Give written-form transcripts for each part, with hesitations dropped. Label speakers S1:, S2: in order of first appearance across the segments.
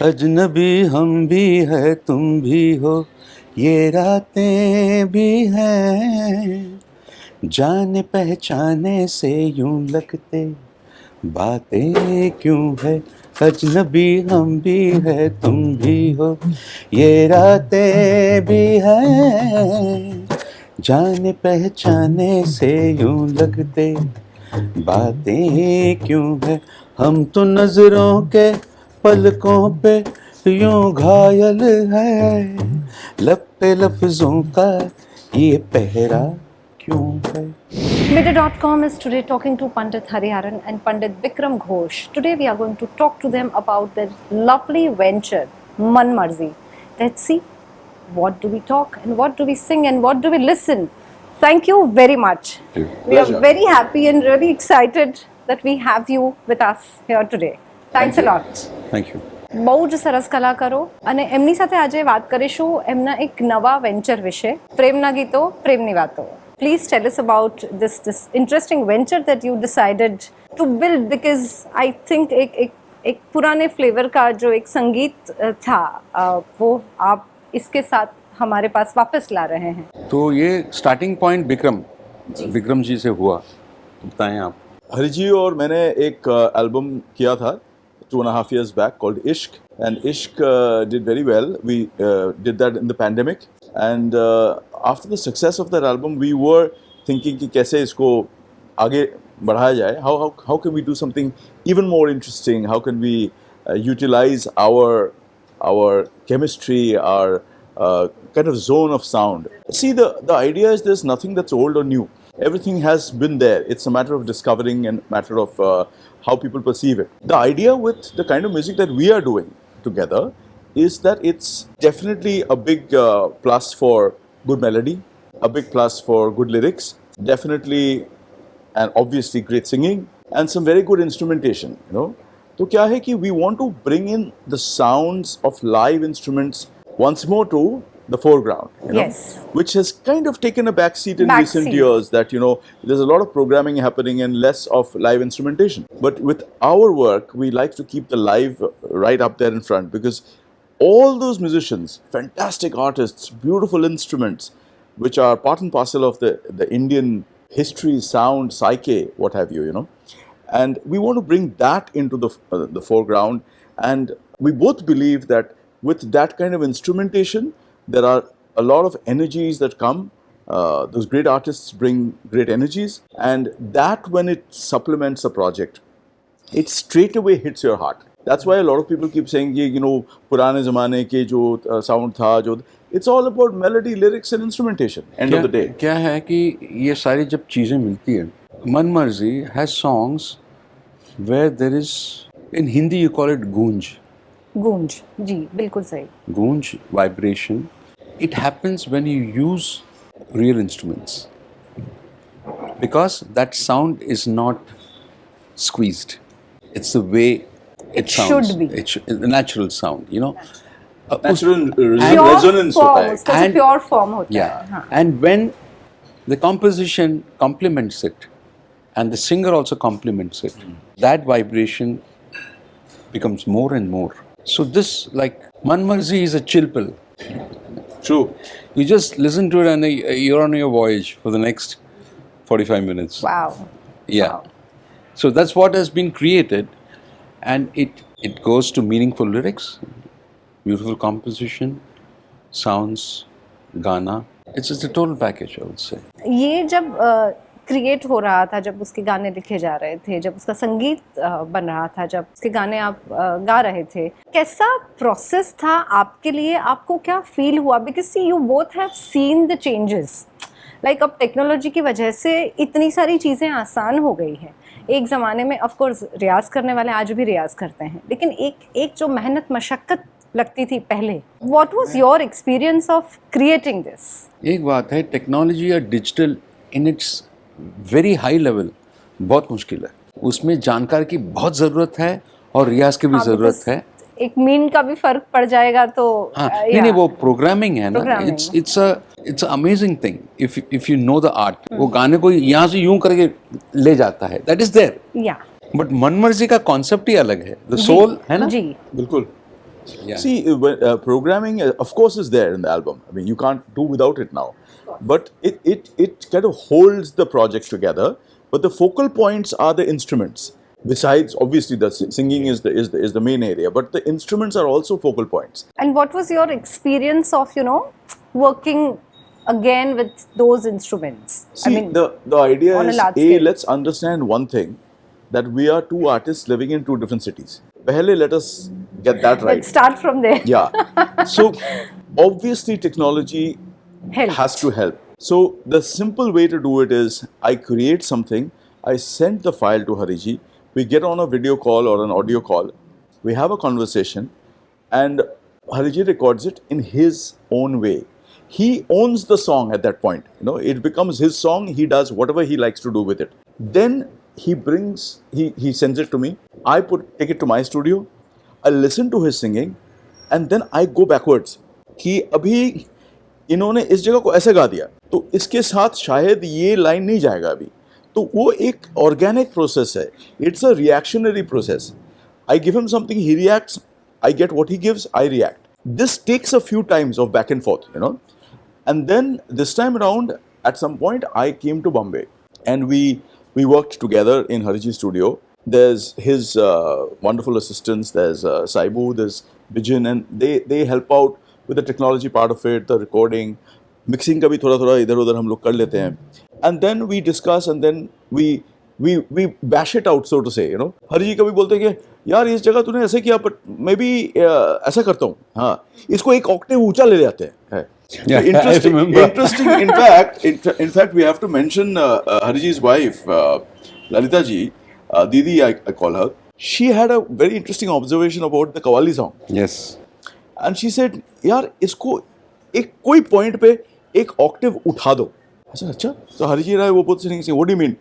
S1: अजनबी हम भी है तुम भी हो, ये रातें भी हैं, जाने पहचाने से यूं लगते बातें क्यों है, अजनबी हम भी है तुम भी हो, ये रातें भी हैं, जाने पहचाने से यूं लगते बातें क्यों है, हम तो नजरों के पलकों पे यूं घायल है, लब पे लफ्जों का ये पहरा क्यों है.
S2: Midday.com is today talking to Pandit Hariharan and Pandit Bickram Ghosh. Today we are going to talk to them about their lovely venture, Manmarzee. Let's see, what do we talk and what do we sing and what do we listen. Thank you very much. We are very happy and really excited that we have you with us here today. Thanks a lot.
S1: Thank you.
S2: બહુ જ સરસ કલાકારો અને એમની સાથે આજે વાત કરીશું એમના એક નવા વેન્ચર વિશે, પ્રેમના ગીતો પ્રેમની વાતો. Please tell us about this interesting venture that you decided to build, because I think एक पुराने फ्लेवर का जो एक संगीत था वो आप इसके साथ हमारे पास वापस ला रहे हैं.
S1: तो ये स्टार्टिंग पॉइंट विक्रम जी से हुआ, तो बताएं आप.
S3: हरि जी और मैंने एक एल्बम किया था 2.5 years back called Ishq, and Ishq did very well. We did that in the pandemic, and after the success of that album we were thinking कि कैसे इसको आगे बढ़ाया जाए. How can we do something even more interesting? How can we utilize our chemistry, our kind of zone of sound? See, the idea is there's nothing that's old or new. Everything has been there. It's a matter of discovering and matter of how people perceive it. The idea with the kind of music that we are doing together is that it's definitely a big plus for good melody, a big plus for good lyrics, definitely and obviously great singing, and some very good instrumentation, you know. So क्या है कि we want to bring in the sounds of live instruments once more to the foreground, you know,
S2: Yes.
S3: which has kind of taken a backseat in recent years, that, you know, there's a lot of programming happening and less of live instrumentation. But with our work, we like to keep the live right up there in front, because all those musicians, fantastic artists, beautiful instruments, which are part and parcel of the Indian history, sound, psyche, what have you, you know. And we want to bring that into the foreground. And we both believe that with that kind of instrumentation, there are a lot of energies that come. Those great artists bring great energies, and that when it supplements a project, it straight away hits your heart. That's why a lot of people keep saying, you know, पुराने ज़माने के जो sound था, जो it's all about melody, lyrics and instrumentation. End of the day.
S1: क्या है कि ये सारी जब चीज़ें मिलती हैं, मनमर्जी has songs where there is, in Hindi you call it गूंज.
S2: गूंज, जी बिल्कुल सही.
S1: Ghosh, vibration. It happens when you use real instruments, because that sound is not squeezed. It's the way it sounds.
S2: Should be.
S1: It's the natural sound, you know.
S3: Natural
S2: Pure
S3: resonance
S2: form,
S3: होता है.
S2: उसका जो pure form होता
S1: Yeah.
S2: है. हाँ.
S1: And when the composition complements it, and the singer also complements it, that vibration becomes more and more. So this, like, Manmarzee is a chill pill.
S3: True.
S1: You just listen to it and you're on your voyage for the next 45 minutes.
S2: Wow.
S1: Yeah.
S2: Wow.
S1: So that's what has been created, and it goes to meaningful lyrics, beautiful composition, sounds, Ghana. It's just a total package, I would say.
S2: ये जब create हो रहा था, जब उसके गाने लिखे जा रहे थे, जब उसका संगीत बन रहा था, जब उसके गाने आप गा रहे थे, कैसा प्रोसेस था आपके लिए? आपको क्या फील हुआ? Because see you both have seen the changes. Like अब टेक्नोलॉजी की वजह से इतनी सारी चीज़ें आसान हो गई हैं. एक ज़माने में ऑफ कोर्स रियाज करने वाले आज भी रियाज करते हैं, लेकिन एक जो मेहनत मशक्क़त लगती थी पहले. What was your experience of creating this?
S1: एक बात है, टेक्नोलॉजी या digital in its very high level बहुत मुश्किल है. उसमें जानकार की बहुत ज़रूरत है और रियाज की भी ज़रूरत है.
S2: एक मीन का भी फर्क पड़ जाएगा तो.
S1: हाँ, नहीं वो प्रोग्रामिंग है ना. It's amazing thing if you know the art. वो गाने को यहाँ से यूं करके ले जाता है, दैट इज देयर.
S2: या
S1: बट मनमर्जी का कॉन्सेप्ट ही अलग है. द सोल है ना.
S2: जी
S3: बिल्कुल.
S1: Yeah.
S3: See, programming, of course, is there in the album. I mean, you can't do without it now. But it kind of holds the project together. But the focal points are the instruments. Besides, obviously, the singing is the main area. But the instruments are also focal points.
S2: And what was your experience of, working again with those instruments?
S3: See, the idea
S2: on a
S3: is,
S2: large scale.
S3: let's understand one thing, that we are two artists living in two different cities. Pehle, let us get that right.
S2: Let's start from there.
S3: Yeah. So, obviously, technology
S2: Help.
S3: has to help. So, the simple way to do it is, I create something, I send the file to Hariji, we get on a video call or an audio call, we have a conversation, and Hariji records it in his own way. He owns the song at that point. It becomes his song. He does whatever he likes to do with it. Then he sends it to me. I take it to my studio. I listen to his singing, and then I go backwards. कि अभी इन्होंने इस जगह को ऐसे गा दिया, तो इसके साथ शायद ये लाइन नहीं जाएगा अभी. तो वो एक organic process है. It's a reactionary process. I give him something, he reacts. I get what he gives, I react. This takes a few times of back and forth, And then this time around, at some point, I came to Bombay, and we worked together in Hariji's studio. There's his wonderful assistants, there's Saibu, there's Bijan, and they help out with the technology part of it, the recording, mixing का भी थोड़ा इधर-उधर हम लोग कर लेते हैं. And then we discuss, and then we bash it out, so to say, Hariji कभी बोलते हैं कि यार इस जगह तूने ऐसे किया, but maybe ऐसा करता हूँ, हाँ, इसको एक octave ऊंचा ले जाते हैं.
S1: Yeah,
S3: interesting.
S1: I remember.
S3: Interesting. In fact, we have to mention Hariji's wife, Lalita ji, Didi, I call her. She had a very interesting observation about the Qawwali song.
S1: Yes.
S3: And she said, यार इसको एक कोई point पे एक octave उठा दो. I said, अच्छा. So Hariji and I were both saying, what do you mean?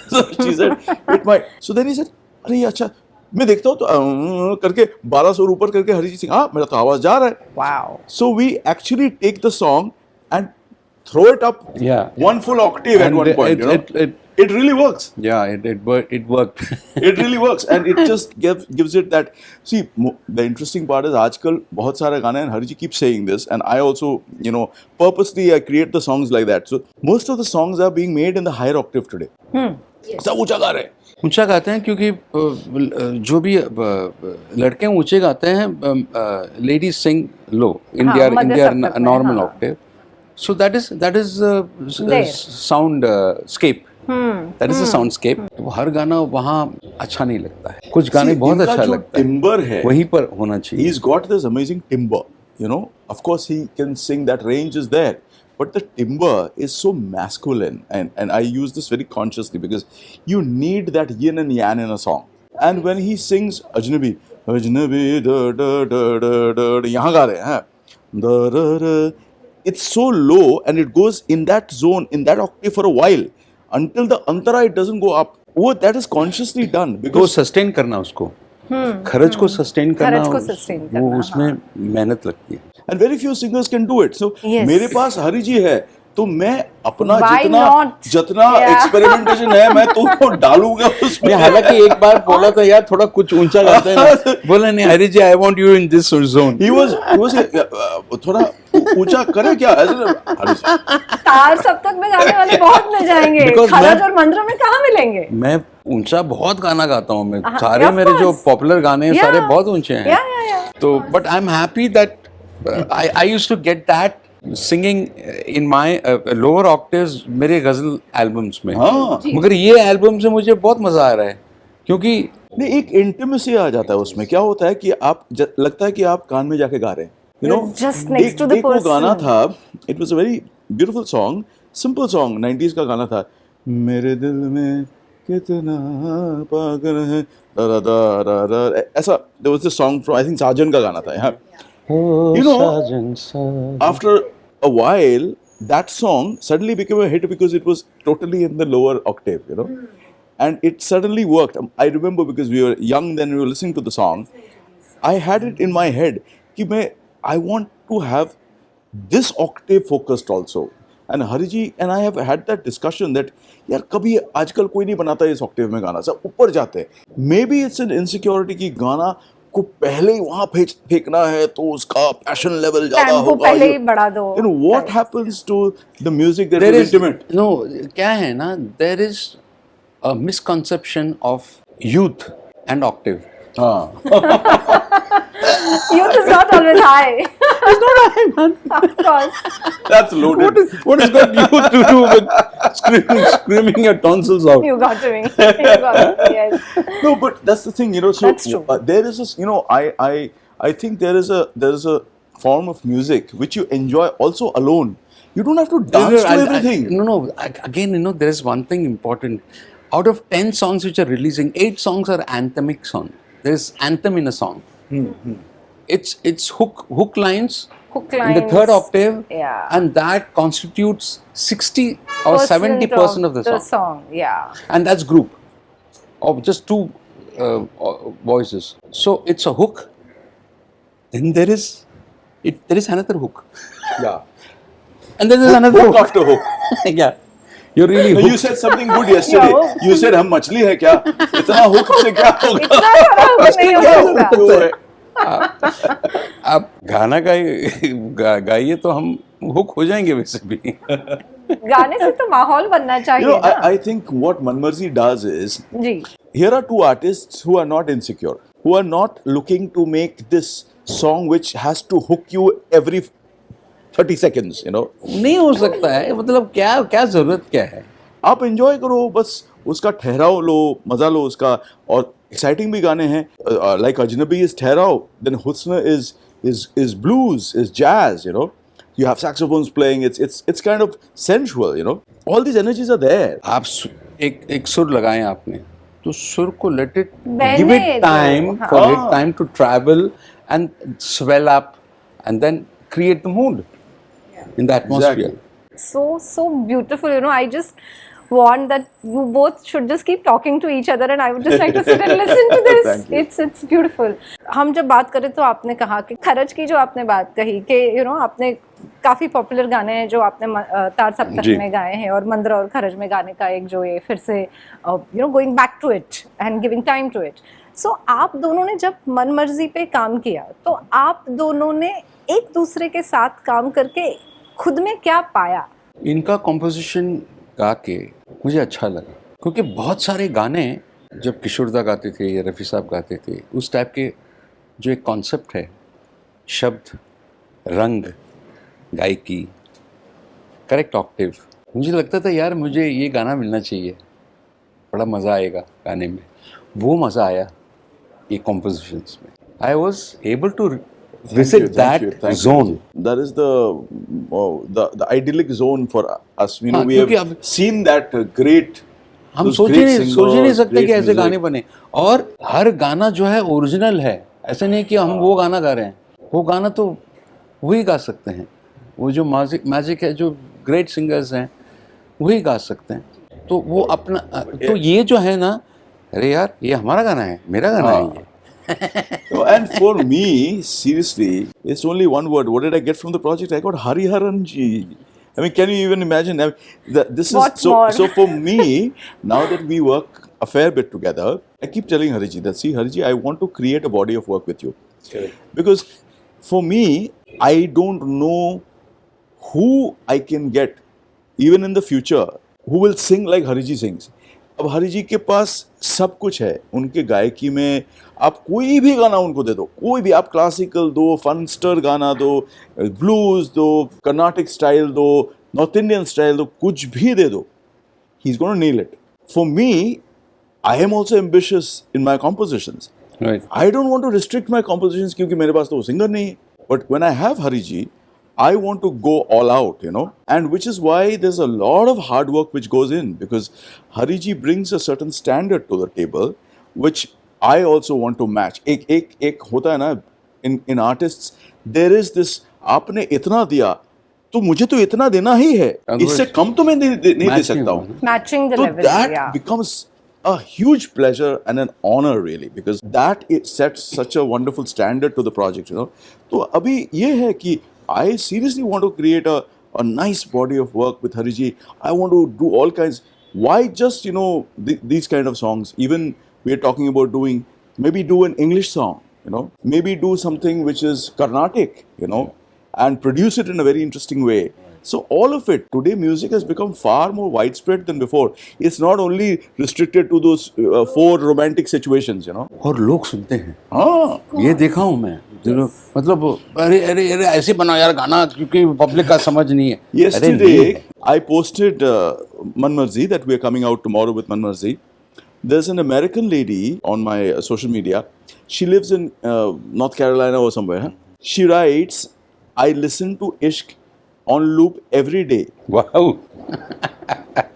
S3: So she said, it might. So then he said, अरे ये अच्छा. मैं देखता हूँ तो करके 12 सुर ऊपर करके हरिजी सिंह, हाँ मेरा तो आवाज जा रहा है.
S2: Wow.
S3: So we actually take the song and throw it up one full octave
S1: And
S3: at one point. It really works.
S1: Yeah, it worked.
S3: It really works, and it just gives it that. See, the interesting part is आजकल बहुत सारे गाने, and Hariji keeps saying this, and I also, purposely I create the songs like that. So most of the songs are being made in the higher octave today. सब ऊंचा गा रहे हैं.
S1: ऊंचा गाते हैं क्योंकि जो भी लड़के ऊंचे गाते हैं, ladies sing low in their normal octave. So that is sound scape. That is a soundscape. वो हर गाना वहाँ अच्छा नहीं लगता है. कुछ गाने बहुत अच्छा लगता है.
S3: Timbre है,
S1: वहीं पर होना चाहिए.
S3: He's got this amazing timbre. Of course he can sing. That range is there. But the timbre is so masculine, and I use this very consciously because you need that yin and yang in a song. And when he sings Ajnabi, da da da da da, यहाँ गा रहे हैं, da da da, it's so low and it goes in that zone, in that octave for a while until the antara it doesn't go up. That is consciously done because
S1: तो sustain करना उसको, खर्च को sustain करना, वो उसमें मेहनत लगती है.
S3: And very few singers can do it. So मेरे पास हरिजी है, तो मैं अपना जितना एक्सपेरिमेंटेशन है मैं तो डालूंगा उसमें.
S1: हालांकि एक बार बोला था यार थोड़ा कुछ ऊंचा गाते हैं, बोला नहीं Hariji I want you in this zone. He was थोड़ा ऊंचा करे क्या हरिजी.
S2: तार सप्तक में गाने वाले बहुत मिल जाएंगे, खरज और मंत्र में कहाँ मिलेंगे.
S1: मैं ऊंचा बहुत गाना गाता हूँ, मैं सारे मेरे जो पॉपुलर गाने हैं सारे बहुत ऊंचे हैं. तो but I am happy that I used to get that singing in my lower octaves मेरे गजल एल्बम्स में. मगर ये एल्बम से मुझे बहुत मजा आ रहा है क्योंकि
S3: नहीं, एक इंटीमेसी आ जाता है उसमें. क्या होता है कि आप लगता है कि आप कान में जाके गा रहे हैं.
S2: Just next to the
S3: एक वो
S2: person.
S3: गाना था, it was a very beautiful song, simple song, 90s का गाना था. मेरे दिल में कितना पागल है, ऐसा. There was a song from I think साजन का गाना था. यहाँ after a while that song suddenly became a hit because it was totally in the lower octave, and it suddenly worked. I remember because we were young then, we were listening to the song. I had it in my head कि I want to have this octave focused also. And Hariji and I have had that discussion that यार कभी आजकल कोई नहीं बनाता इस octave में गाना, सब ऊपर जाते हैं. Maybe it's an insecurity कि गाना को पहले ही वहां फेंकना है तो उसका पैशन लेवल ज्यादा
S2: टेम्पो
S3: होगा.
S2: पहले ही बढ़ा दो.
S3: You know what happens to the music that
S1: There
S3: is
S1: is
S3: intimate?
S1: no, क्या है ना, there is a misconception of youth and octave.
S3: हाँ.
S2: Youth is not always high.
S1: It's not high, man.
S2: Of course.
S3: That's loaded.
S1: What has got youth to do with screaming your tonsils out?
S2: You got me. You got me. Yes.
S3: No, but that's the thing, you know. So
S2: That's true.
S3: There is this, you know, I think there is a form of music which you enjoy also alone. You don't have to dance to everything.
S1: Again, you know, there is one thing important. Out of 10 songs which are releasing, 8 songs are anthemic songs. There is anthem in a song. It's hook lines.
S2: Hook
S1: In
S2: lines.
S1: the third octave,
S2: Yeah.
S1: and that constitutes 60 or 70% of the song.
S2: Yeah.
S1: And that's group of just two voices. So it's a hook. Then there is another hook,
S3: Yeah.
S1: and then there's another
S3: Hook
S1: hook.
S3: after hook.
S1: Yeah, you're really
S3: No, you
S1: hooked.
S3: said something good yesterday.
S2: Yeah.
S3: You said हम मछली है क्या? इतना hook से क्या होगा?
S2: इतना बड़ा hook नहीं हो सकता.
S3: वो है.
S1: आप गाना गाइए तो हम हुक हो जाएंगे वैसे भी.
S2: गाने से तो माहौल बनना
S3: You
S2: चाहिए
S3: know,
S2: ना.
S3: I think what Manmarzee does is,
S2: ji.
S3: here are two artists who are not insecure, who are not looking to make this song which has to hook you every 30 seconds, you know.
S1: नहीं हो सकता है. मतलब क्या जरूरत क्या है?
S3: आप enjoy करो, बस उसका ठहराव लो, मजा लो उसका. और exciting भी गाने हैं, like Ajnabi is ठहराव, then Husna is blues, is jazz, you know. You have saxophones playing. It's kind of sensual, you know. All these energies are there.
S1: आप एक सुर लगाएं आपने, तो सुर को let it
S2: बहने
S1: give it time
S2: दो.
S1: for it time to travel and swell up and then create the mood in the atmosphere.
S3: Exactly.
S2: So beautiful. You know, I just want that you both should just keep talking to each other, and I would just like to sit and listen to this.
S3: Thank you.
S2: It's beautiful. हम जब बात करें तो आपने कहा कि खरज की जो आपने बात कही कि you know आपने काफ़ी पॉपुलर गाने हैं जो आपने तार सप्तक
S1: जी.
S2: में गाए हैं और मंद्र और खरज में गाने का एक जो ये फिर से you know going back to it and giving time to it. So आप दोनों ने जब मनमर्जी पे काम किया तो आप दोनों ने एक दूसरे के साथ काम करके खुद में क्या पाया?
S1: इनका कॉम्पोजिशन गा के मुझे अच्छा लगा, क्योंकि बहुत सारे गाने जब किशोरदा गाते थे या रफ़ी साहब गाते थे, उस टाइप के जो एक कॉन्सेप्ट है, शब्द, रंग, गायकी, करेक्ट ऑक्टेव, मुझे लगता था यार मुझे ये गाना मिलना चाहिए, बड़ा मज़ा आएगा गाने में. वो मज़ा आया ये कॉम्पोजिशंस में. I was able to visit that zone.
S3: That is the idyllic zone for us. You know, we
S1: क्योंकि
S3: have seen that great.
S1: हम
S3: those
S1: सोच
S3: great
S1: ही नहीं
S3: singers,
S1: सकते
S3: great
S1: कि ऐसे
S3: music.
S1: गाने बने. और हर गाना जो है ओरिजिनल है, ऐसे नहीं कि हम वो गाना गा रहे हैं. वो गाना तो वही गा सकते हैं. वो जो मैजिक है, जो ग्रेट सिंगर्स हैं वही गा सकते हैं. तो वो अपना तो ये जो है ना, अरे यार ये हमारा गाना है, मेरा गाना है ये.
S3: So, and for me, seriously, it's only one word. What did I get from the project? I got Hariharan ji. I mean, can you even imagine? I mean, this
S2: What
S3: is so.
S2: more?
S3: So for me, now that we work a fair bit together, I keep telling Hariji that, see, Hariji, I want to create a body of work with you.
S1: Correct.
S3: Because for me, I don't know who I can get, even in the future, who will sing like Hariji sings. अब हरिजी के पास सब कुछ है. उनके गायकी में आप कोई भी गाना उनको दे दो, कोई भी, आप क्लासिकल दो, फनस्टर गाना दो, ब्लूज दो, कर्नाटिक स्टाइल दो, नॉर्थ इंडियन स्टाइल दो, कुछ भी दे दो, he is gonna nail it. For me, I am also ambitious in my compositions.
S1: Right.
S3: I don't want to restrict my compositions, क्योंकि मेरे पास तो वो सिंगर नहीं है. But when I have Hariji, I want to go all out, you know, and which is why there's a lot of hard work which goes in, because Hariji brings a certain standard to the table, which I also want to match. एक होता है ना, in artists, there is this, आपने इतना दिया, तो मुझे तो इतना देना ही है, इससे कम तो मैं नहीं दे सकता हूँ.
S2: Matching the
S3: So
S2: level.
S3: that
S2: Yeah.
S3: becomes a huge pleasure and an honor, really, because that it sets such a wonderful standard to the project, you know. तो अभी ये है कि I seriously want to create a nice body of work with Hariji. I want to do all kinds. Why just, you know, these kind of songs? Even we are talking about maybe do an English song. you know, maybe do something which is Carnatic, you know, and produce it in a very interesting way. So all of it, today music has become far more widespread than before. It's not only restricted to those 4 romantic situations, you know.
S1: और लोग सुनते हैं,
S3: हाँ,
S1: ये देखा हूँ मैं, मतलब अरे अरे अरे ऐसे बनाओ यार गाना, क्योंकि पब्लिक का समझ नहीं है.
S3: Yesterday, I posted Manmarzee, that we are coming out tomorrow with Manmarzee. There's an American lady on my social media. She lives in North Carolina or somewhere. Huh? She writes, I listen to Ishq on loop every day.
S1: Wow.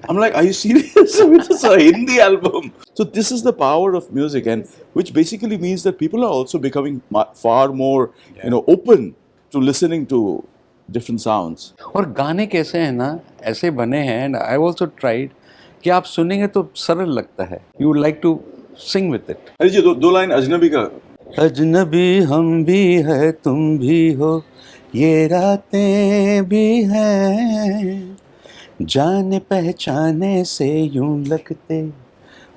S3: I'm like, are you serious? It's a Hindi album. So this is the power of music, and which basically means that people are also becoming far more, you know, open to listening to different sounds.
S1: और गाने कैसे हैं ना, ऐसे बने हैं, and I also tried, कि आप सुनेंगे तो सरल लगता है. You would like to sing with it.
S3: अरे जी, दो लाइन अजनबी का.
S1: अजनबी हम भी है, तुम भी हो, ये रातें भी हैं, जाने पहचाने से यूं लगते,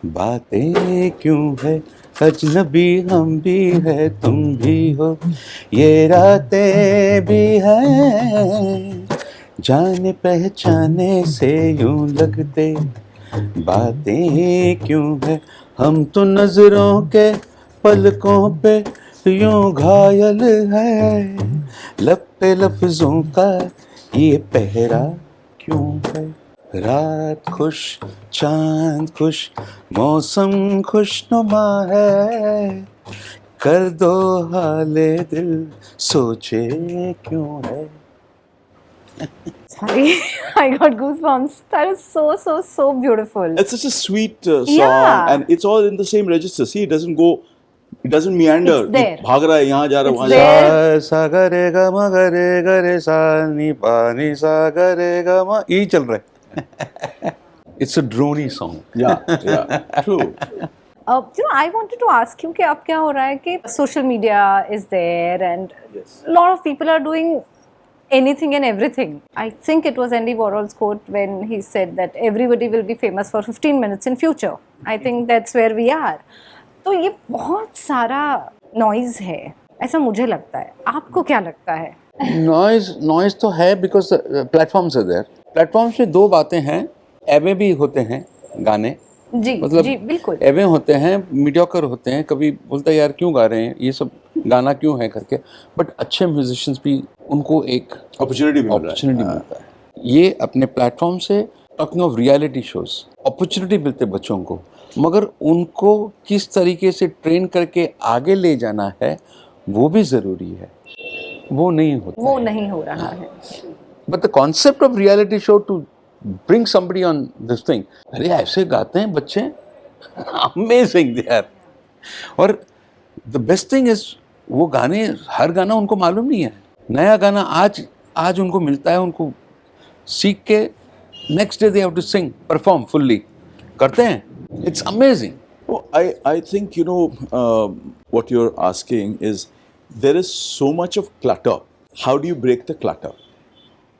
S1: बातें क्यों है, अजनबी हम भी है, तुम भी हो, ये रातें भी हैं, जाने पहचाने से यूं लगते, बातें क्यों है, हम तो नजरों के पलकों पे यूं घायल है, लब पे लफ्जों का ये पहरा क्यों है, रात खुश चांद खुश मौसम खुशनुमा है, कर दो हाले दिल सोचे क्यों है.
S2: Sorry, I got goosebumps. That is so beautiful.
S3: It's such a sweet song,
S2: Yeah.
S3: and it's all in the same register. See, it doesn't meander.
S2: It's there.
S3: भाग रहा है, यहाँ जा रहा है,
S2: It's
S3: वहाँ जा रहा है.
S2: there.
S1: सा गा रे गा मा गा रे गा रे सा नी पा नी सा गा रे गा मा, यही चल रहा है. It's a drony song.
S3: Yeah, true.
S2: I wanted to ask you कि अब क्या हो रहा है कि social media is there and a lot of people are doing anything and everything. I think it was Andy Warhol's quote when he said that everybody will be famous for 15 minutes in future. I think that's where we are. तो ये बहुत सारा noise है, ऐसा मुझे लगता है. आपको क्या लगता है?
S1: Noise तो है, because platforms are there. Platforms पे दो बातें हैं, एवे भी होते हैं गाने, मतलब
S2: जी बिल्कुल.
S1: एवे होते हैं, मीडियोकर होते हैं, कभी बोलता है यार क्यों गा रहे हैं ये सब, गाना क्यों है करके, बट अच्छे म्यूजिशियंस भी, उनको एक
S3: Opportunity
S1: मिलता है. ये अपने प्लेटफॉर्म से, talking of reality shows, opportunity मिलते बच्चों को, मगर उनको किस तरीके से ट्रेन करके आगे ले जाना है वो भी ज़रूरी है, वो नहीं
S2: हो रहा है.
S1: But the concept of reality show to bring somebody on this thing, अरे ऐसे गाते हैं बच्चे, अमेजिंग दे आर. और द बेस्ट थिंग इज, वो गाने, हर गाना उनको मालूम नहीं है. नया गाना आज उनको मिलता है, उनको सीख के next day they have to sing, perform fully करते हैं. It's amazing.
S3: Oh, I think, you know, what you're asking is, there is so much of clutter. How do you break the clutter?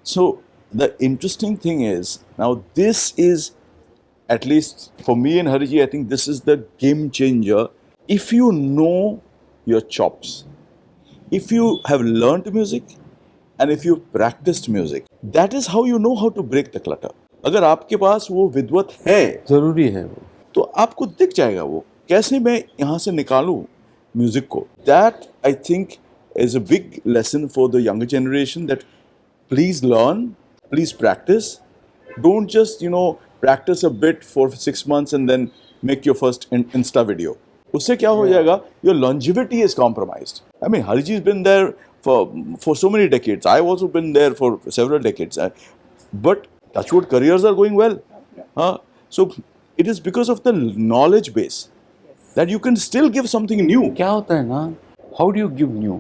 S3: So the interesting thing is, now this is, at least for me and Hariji, I think this is the game changer. If you know your chops, if you have learned music, and if you practiced music, that is how you know how to break the clutter. अगर आपके पास वो विद्वत है,
S1: ज़रूरी है वो,
S3: तो आपको दिख जाएगा वो कैसे मैं यहाँ से निकालूं म्यूजिक को. That I think is a big lesson for the younger generation, that please learn, please practice. Don't just, you know, practice a bit for 6 months and then make your first Insta video. उससे क्या हो जाएगा? Your longevity is compromised. I mean, Hariji's been there for so many decades. I've also been there for several decades. But touchwood, careers are going well. So it is because of the knowledge base that you can still give something new.
S1: क्या होता है ना, how do you give new?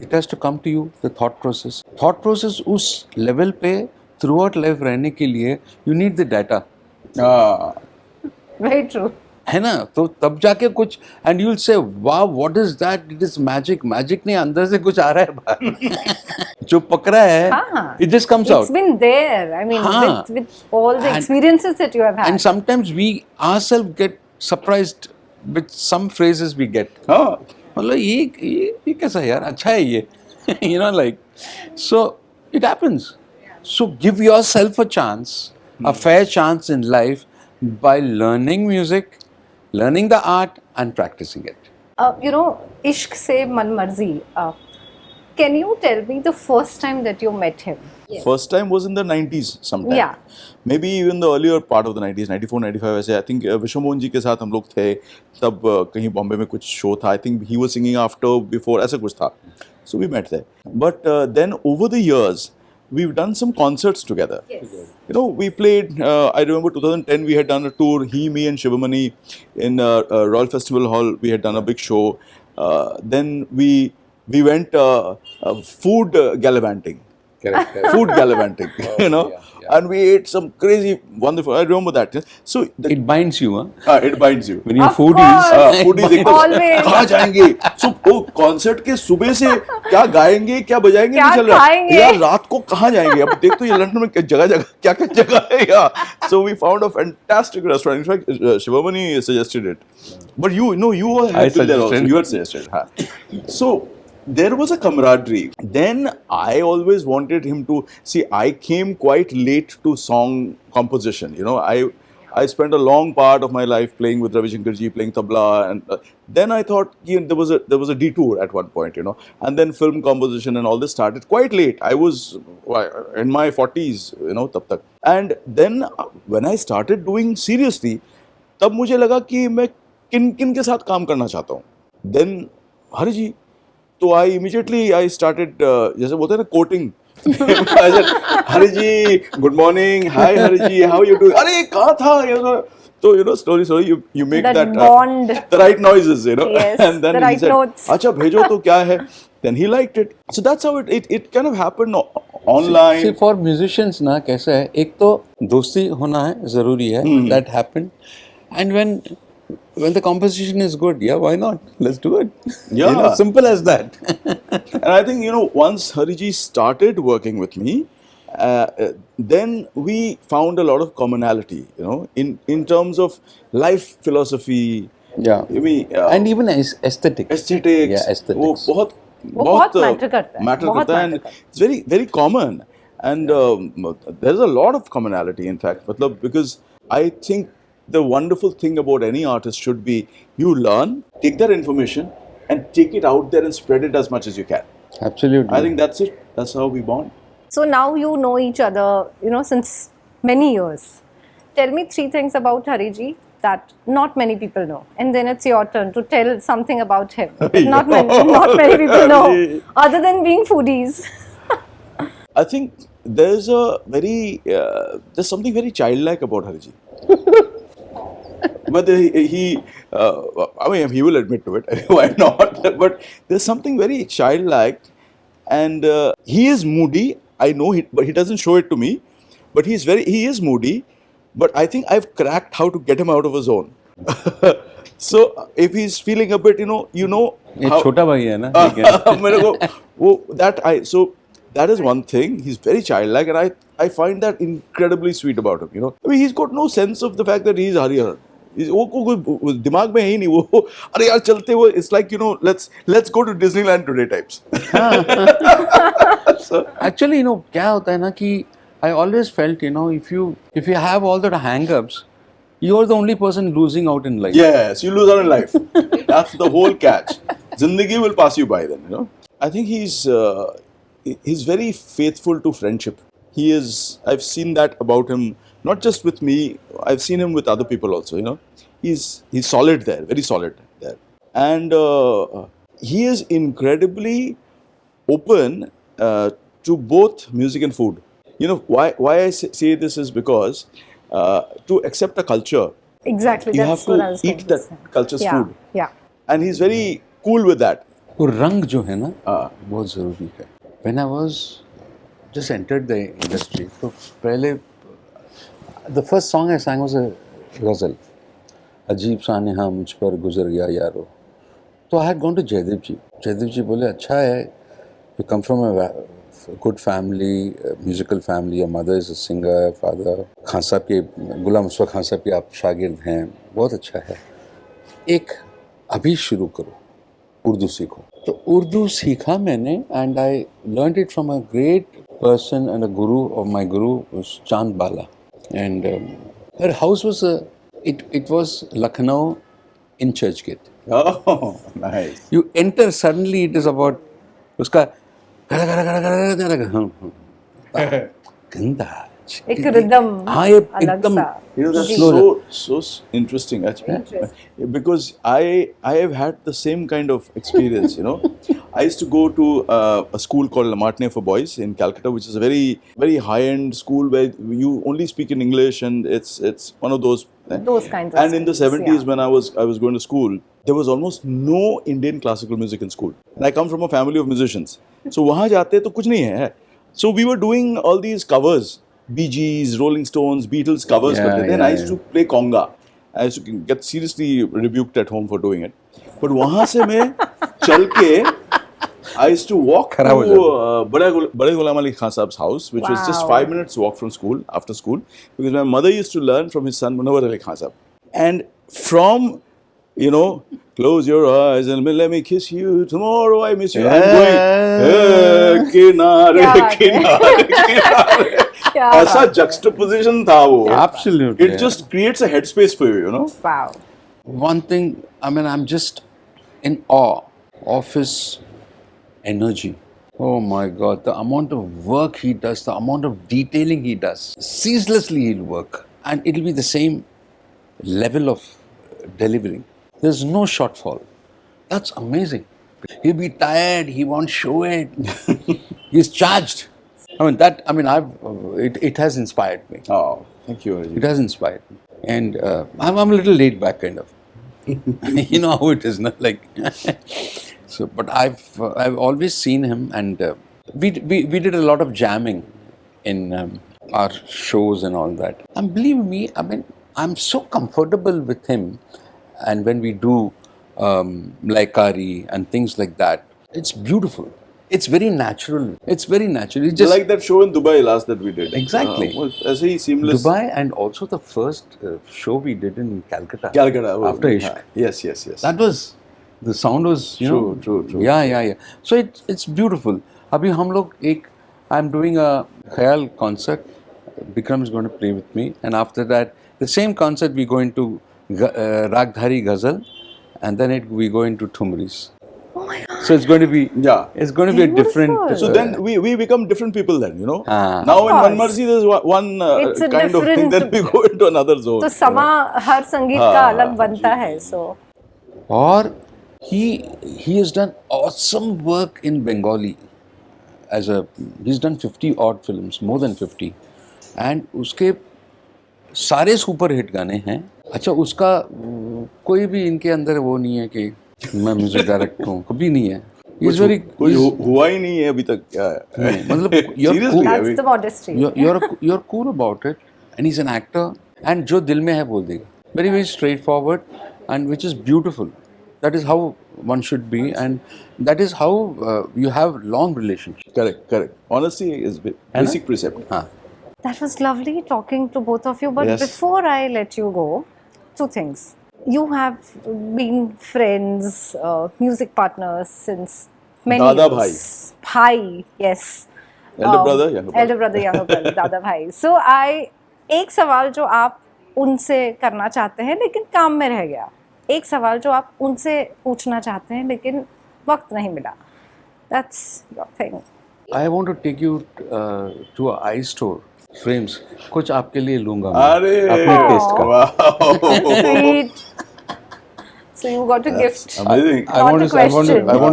S1: It has to come to you, the thought process. Thought process उस level पे throughout life रहने के लिए you need the data.
S2: Very true.
S1: है ना, तो तब जाके कुछ, and you'll say wow, what is that? It is magic. Magic नहीं, अंदर से कुछ आ रहा है बाहर. जो पकड़ा है, it just comes out.
S2: It's been there. I mean, with all the experiences that you have had.
S1: And sometimes we ourselves get surprised with some phrases we get. मतलब ये कैसा है यार, अच्छा है ये, you know, like, so it happens. So give yourself a chance, a fair chance in life by learning music, learning the art and practicing it.
S2: You know, Ishq se Manmarzee. Can you tell me the first time that you met him? Yes.
S3: First time was in the 90s sometime.
S2: Yeah.
S3: Maybe even the earlier part of the 90s, 94, 95 ऐसे. I think Vishwamohan जी के साथ हम लोग थे तब कहीं बॉम्बे में कुछ शो था. I think he was singing after, before, ऐसा कुछ था. So we met there. But then over the years, we've done some concerts together.
S2: Yes.
S3: You know, we played, I remember 2010 we had done a tour, he, me and Shivamani in Royal Festival Hall. We had done a big show. Then we went food gallivanting.
S1: Correct.
S3: Food gallivanting, you know, and we ate some crazy, wonderful. I remember that. So
S1: It binds you, huh?
S3: it binds you.
S1: When you're
S2: Of
S1: foodies,
S2: course.
S3: Foodies एकदम
S2: Always.
S3: कहाँ जाएंगे? So वो concert के सुबह से क्या गाएंगे, क्या बजाएंगे
S2: क्या
S3: नहीं चल रहा.
S2: खाएंगे?
S3: यार रात को कहाँ जाएंगे? अब देख तो ये लंदन में जगह जगह क्या क्या जगह है यार. So we found a fantastic restaurant. In fact, Shivamani suggested it. But you know you had been there also.
S1: suggested.
S3: You had suggested. हाँ. So there was a camaraderie. Then I always wanted him to see. I came quite late to song composition. You know, I spent a long part of my life playing with Ravi Shankar ji, playing tabla, and then I thought there was a detour at one point. You know, and then film composition and all this started quite late. I was in my 40s. You know, tab tak. And then when I started doing seriously, तब मुझे लगा कि मैं किन किन के साथ काम करना चाहता हूँ. Then हरि जी. तो I immediately started जैसे बोलते हैं ना quoting. I said, Hari ji, good morning, hi Hari ji, how you doing? अरे कहाँ था? So you know, slowly you make that
S2: bond,
S3: the right noises, you know.
S2: Yes,
S3: and then
S2: the right
S3: he said,
S2: notes.
S3: अच्छा भेजो तो क्या है? Then he liked it. So that's how it kind of happened online.
S1: See, for musicians ना कैसा है, एक तो दोस्ती होना है जरूरी है. That happened, and when the composition is good, yeah, why not? Let's do it.
S3: Yeah.
S1: You know, simple as that.
S3: And I think, you know, once Hariji started working with me, then we found a lot of commonality, you know, in terms of life philosophy.
S1: Yeah.
S3: I mean,
S1: And even aesthetics.
S3: aesthetics.
S1: Yeah, aesthetics.
S3: वो
S2: बहुत matter करता है.
S3: matter
S2: बहुत
S3: करता है,
S2: matter
S3: and
S2: करता है.
S3: it's very very common. And there's a lot of commonality, in fact, मतलब, because I think the wonderful thing about any artist should be you learn, take that information, and take it out there and spread it as much as you can.
S1: Absolutely.
S3: I think that's it. That's how we bond.
S2: So now you know each other, you know, since many years. Tell me 3 things about Hariji that not many people know, and then it's your turn to tell something about him. Not many people know, other than being foodies.
S3: I think there's something very childlike about Hariji. But I mean, he will admit to it. Why not? But there's something very childlike, and he is moody. I know but he doesn't show it to me. But he is moody. But I think I've cracked how to get him out of his zone. So if he's feeling a bit, you know.
S1: ये छोटा भाई है ना.
S3: मेरे को so that is one thing. He's very childlike, and I find that incredibly sweet about him. You know, I mean, he's got no sense of the fact that he's Hariharan. वो दिमाग में है ही नहीं वो. अरे यार चलते हुए, it's like, you know, let's go to Disneyland today types. So
S1: Actually, you know, क्या होता है ना कि I always felt, you know, if you have all the hang-ups, you're the only person losing out in life.
S3: yes, you lose out in life. That's the whole catch. Zindagi will pass you by then. You know, I think he's very faithful to friendship. I've seen that about him, not just with me. I've seen him with other people also. You know, he's solid there, very solid there, and he is incredibly open to both music and food. You know, why I say this is because to accept a culture,
S2: Exactly.
S3: you
S2: That's
S3: have
S2: what I
S3: to
S2: was going
S3: eat
S2: to
S3: that
S2: say.
S3: culture's
S2: Yeah.
S3: food,
S2: Yeah.
S3: and he's very cool with that.
S1: वो रंग जो है ना बहुत ज़रूरी है. When I was just entered the industry, तो पहले the first song I sang was a ghazal. अजीब सा नेहा मुझ पर गुजर गया यारो. तो I had gone to Jaydev जी. जयदेव जी बोले अच्छा है, you come from a good family, musical family. Your mother is a singer, father Khan साहब के, गुलाम मुस्तफा खान साहब के आप शागिर्द हैं, बहुत अच्छा है. एक अभी शुरू करो. उर्दू सीखो। तो उर्दू सीखा मैंने and I learned it from a great person and a guru of my guru was Chand Bala. And her house was it was Lucknow in Churchgate.
S3: Oh, nice.
S1: You enter, suddenly it is about उसका गड़ा गड़ा गड़ा गड़ा गड़ा गड़ा गंदा
S2: एक rhythm
S1: हाँ ये
S2: अलग
S1: एकदम
S2: सा
S3: You know, that's
S1: slow.
S3: so interesting actually. Because I have had the same kind of experience, you know. I used to go to a school called La Martine for Boys in Calcutta, which is a very high-end school where you only speak in English, and it's one of those.
S2: kinds of
S3: And in the
S2: schools,
S3: 70s,
S2: yeah.
S3: when I was going to school, there was almost no Indian classical music in school. And I come from a family of musicians, so वहाँ जाते तो कुछ नहीं है. So we were doing all these covers. Bee Gees, Rolling Stones, Beatles covers करते थे. And I used to play conga. I used to get seriously rebuked at home for doing it. But वहाँ से मैं चल के I used to walk to बड़े Ghulam Ali Khan साहब's house, which was just 5 minutes walk from school, after school, because my mother used to learn from his son Munawar Ali Khan Sahab. And from, you know, close your eyes and let me kiss you, tomorrow I miss you. I'm going, किनारे किनारे किनारे. ऐसा juxtaposition था वो.
S1: Absolutely.
S3: It just creates a headspace for you, you know.
S2: Wow.
S1: One thing, I mean, I'm just in awe of his energy. Oh my God, the amount of work he does, the amount of detailing he does. Ceaselessly he'll work. And it'll be the same level of delivering. There's no shortfall. That's amazing. He'll be tired, he won't show it. He's charged. It has inspired me.
S3: Oh, thank you.
S1: It has inspired me. And I'm a little laid back kind of. You know how it is, not like. So, but I've always seen him, and we did a lot of jamming in our shows and all that. And believe me, I mean, I'm so comfortable with him, and when we do Laikari and things like that, it's beautiful. It's very natural. It's very natural. It's just
S3: like that show in Dubai last that we did.
S1: Exactly.
S3: ऐसे ही seamless.
S1: Dubai, and also the first show we did in Calcutta.
S3: Calcutta.
S1: After Ishq.
S3: Yes.
S1: That was, the sound was, you know.
S3: True.
S1: Yeah. So it's beautiful. अभी हम लोग I'm doing a Khayal concert. Bikram is going to play with me, and after that, the same concert we go into Ragdhari Ghazal, and then we go into Thumris.
S2: Oh my God.
S1: So it's going to be It's going to be a
S2: Beautiful.
S1: different.
S3: So then we become different people then, you know.
S1: Ah.
S3: Now in
S2: course.
S3: Manmarzee there's one
S2: It's a
S3: kind of thing, then we go into another zone.
S2: तो समा हर संगीत का अलग बनता है. So
S1: Or he has done awesome work in Bengali. He's done 50 odd films, more than 50, and उसके सारे super hit गाने हैं. अच्छा, उसका कोई भी इनके अंदर वो नहीं है कि मैं म्यूजिक डायरेक्टर हूँ, कभी नहीं है. He's very
S3: कुछ हुआ ही नहीं है अभी तक. क्या है?
S1: मतलब
S3: Seriously,
S2: that's the modesty.
S1: you're cool about it, and he's an actor, and जो दिल में है बोल देगा. Very straightforward, and which is beautiful. That is how one should be, and that is how you have long relationships.
S3: Correct. Honesty is basic precept.
S2: That was lovely talking to both of you. But
S3: Yes.
S2: before I let you go, two things. You have been friends, music partners since many
S3: Dada-Bhai.
S2: years. Bhai, yes.
S3: Elder brother, younger brother.
S2: Elder brother, younger brother, Dada-Bhai. So एक सवाल जो आप उनसे करना चाहते हैं लेकिन काम में रह गया. एक सवाल जो आप उनसे पूछना चाहते हैं लेकिन वक्त नहीं मिला. That's your thing.
S1: I want to take you to a eye store. Frames कुछ आपके लिए लूंगा मैं,
S3: अरे
S1: अपने टेस्ट का.
S3: Wow.
S2: Sweet. So you got a gift.
S3: Amazing.
S1: I want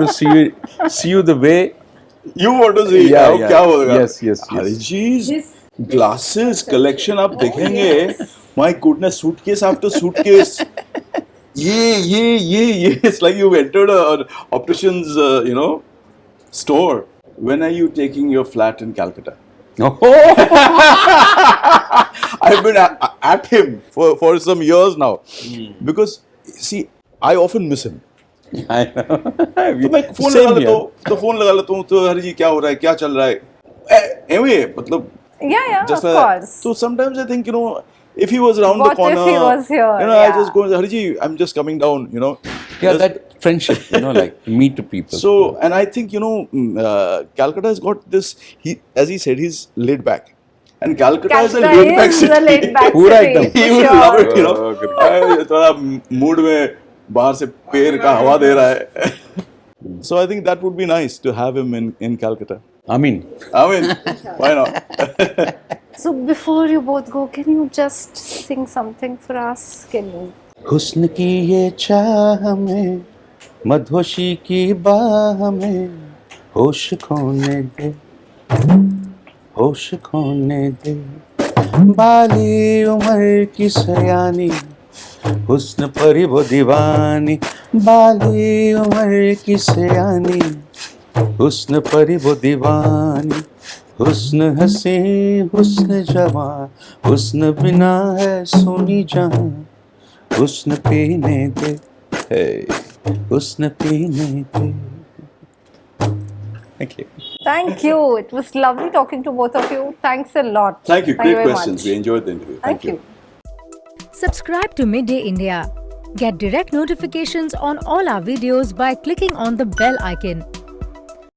S1: to see you the way.
S3: You want to see?
S1: Yeah.
S3: क्या होगा?
S1: Yes.
S3: Hariji's glasses collection आप देखेंगे. My goodness, suitcase after suitcase. ये. It's like you've entered an optician's, store. When are you taking your flat in Calcutta? I've been at him for some years now. Because, see, I often miss him.
S1: I know.
S3: तो मैं phone लगा लेता हूँ तो हरी जी क्या हो रहा है, क्या चल रहा है. Anyway, मतलब
S2: Yeah, of
S3: just
S2: course.
S3: so sometimes I think, if he was around
S2: What
S3: the corner,
S2: if he was here?
S3: you know, I
S2: Yeah.
S3: just go, Hariji, I'm just coming down, you know.
S1: Yeah, that friendship, you know, like to meet the people.
S3: So, and I think, you know, Calcutta has got this, as he said, he's laid back. And Calcutta is a
S2: Calcutta
S3: laid back
S2: is
S3: city.
S2: a laid back
S1: पूरा
S2: city,
S1: एकदम.
S2: for
S3: He will
S2: sure.
S3: love it, you know. थोड़ा mood में बाहर से पेड़ का हवा दे रहा है. So I think that would be nice to have him in Calcutta.
S1: I mean,
S3: Why not?
S2: So before you both go, can you just sing something for us? Can you?
S1: हुस्न की ये चाह में, मधुशी की बाह में, होश खोने दे, होश खोने दे, बाली उम्र की सयानी, हुस्न परी वो दीवानी, बाली उम्र की सयानी, हुस्न परी वो दीवानी, हुस्न हसी हुस्न जवां, हुस्न बिना है सुनी जहां, हुस्न पीने दे, हुस्न पीने दे. Thank you.
S2: Thank you. It was lovely talking to both of you. Thanks a lot.
S3: Thank you. Great
S2: very
S3: questions.
S2: much.
S3: We enjoyed the interview.
S2: Thank you.
S4: Subscribe to Midday India. Get direct notifications on all our videos by clicking on the bell icon.